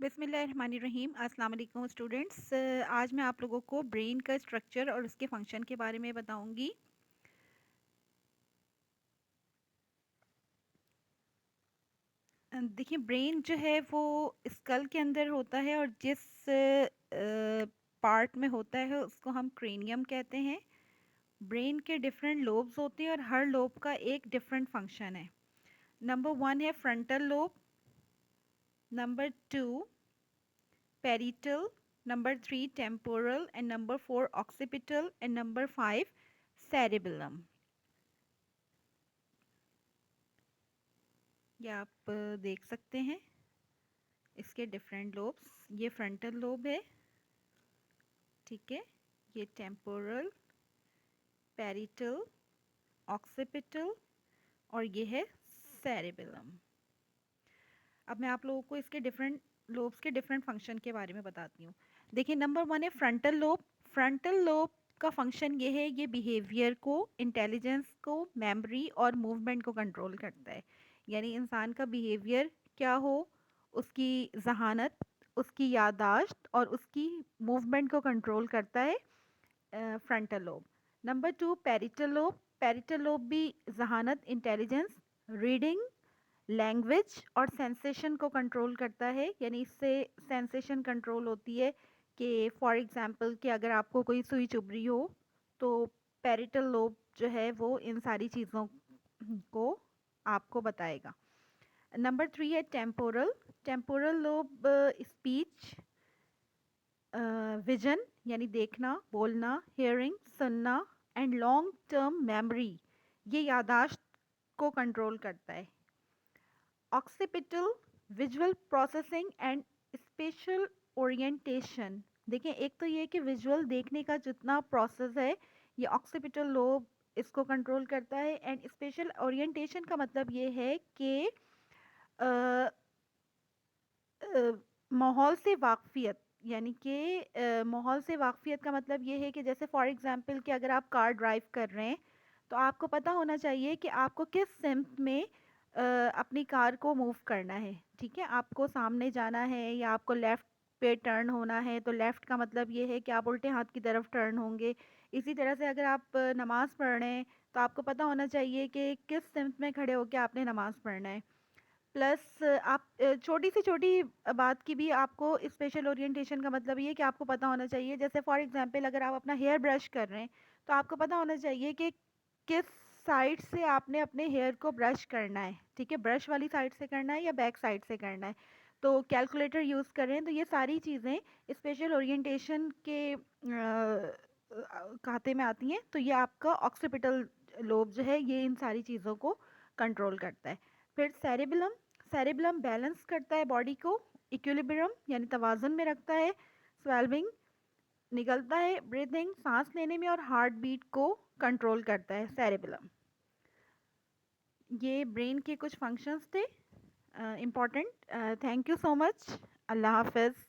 बिस्मिल्लाहिर्रहमानिर्रहीम। अस्सलाम वालेकुम स्टूडेंट्स। आज मैं आप लोगों को ब्रेन का स्ट्रक्चर और उसके फंक्शन के बारे में बताऊंगी। देखिए, ब्रेन जो है वो स्कल के अंदर होता है और जिस पार्ट में होता है उसको हम क्रेनियम कहते हैं। ब्रेन के डिफरेंट लोब्स होते हैं और हर लोब का एक डिफरेंट फंक्शन है। नंबर 1 है frontal lobe, number 2 parietal, number 3 temporal, and number 4 occipital, and number 5 cerebellum। ये आप देख सकते हैं इसके डिफरेंट लोब्स। ये फ्रंटल लोब है, ठीक है। ये टेम्पोरल, पैरिटल, ऑक्सीपिटल और ये है सेरेबेलम। अब मैं आप लोगों को इसके डिफरेंट लोब्स के डिफरेंट फंक्शन के बारे में बताती हूँ। देखिए, नंबर 1 है फ्रंटल लोब। फ्रंटल लोब का फंक्शन ये है, ये बिहेवियर को, इंटेलिजेंस को, मेमोरी और मूवमेंट को कंट्रोल करता है। यानी इंसान का बिहेवियर क्या हो, उसकी जहानत, उसकी याददाश्त और उसकी मूवमेंट को कंट्रोल करता है frontal lobe. Number 2 parietal lobe. Parietal lobe भी जहानत, इंटेलिजेंस, रीडिंग, लैंग्वेज और सेंसेशन को कंट्रोल करता है। यानी इससे सेंसेशन कंट्रोल होती है कि फॉर एग्जांपल कि अगर आपको कोई सुई चुभ रही हो तो पैरिटल लोब जो है वो इन सारी चीज़ों को आपको बताएगा। नंबर 3 है temporal. Temporal lobe speech, vision यानी देखना, बोलना, हियरिंग सुनना एंड लॉन्ग टर्म मेमोरी, ये यादाश्त को कंट्रोल करता है। Occipital visual processing and special orientation. देखें, एक तो ये कि विजुअल देखने का जितना प्रोसेस है ये ऑक्सीपिटल लोब इसको कंट्रोल करता है। एंड स्पेशल ओरिएंटेशन का मतलब ये है कि माहौल से वाकफियत, यानी कि माहौल से वाकफियत का मतलब ये है कि जैसे फॉर एग्जांपल कि अगर आप कार ड्राइव कर रहे हैं तो आपको पता होना चाहिए कि आपको किस सिम्त में अपनी कार को मूव करना है, ठीक है। आपको सामने जाना है या आपको लेफ़्ट पे टर्न होना है तो लेफ़्ट का मतलब ये है कि आप उल्टे हाथ की तरफ टर्न होंगे। इसी तरह से अगर आप नमाज़ पढ़ रहे हैं तो आपको पता होना चाहिए कि किस सिम्त में खड़े होकर आपने नमाज़ पढ़ना है। प्लस आप छोटी से छोटी बात की भी आपको स्पेशल ओरिएंटेशन का मतलब ये है कि आपको पता होना चाहिए, जैसे फॉर एग्जांपल अगर आप अपना हेयर ब्रश कर रहे हैं तो आपको पता होना चाहिए कि किस साइड से आपने अपने हेयर को ब्रश करना है, ठीक है। ब्रश वाली साइड से करना है या बैक साइड से करना है। तो कैलकुलेटर यूज़ कर रहे हैं तो ये सारी चीज़ें स्पेशल ओरिएंटेशन के खाते में आती हैं। तो ये आपका ऑक्सीपिटल लोब जो है ये इन सारी चीज़ों को कंट्रोल करता है। फिर सेरेबेलम, सेरेबेलम बैलेंस करता है बॉडी को, इक्विलिब्रियम यानी तवाज़ुन में रखता है, स्वेल्विंग निकलता है, ब्रीथिंग सांस लेने में और हार्ट बीट को कंट्रोल करता है सेरेबेलम। ये ब्रेन के कुछ फंक्शंस थे important. Thank you so much. अल्लाह हाफिज़।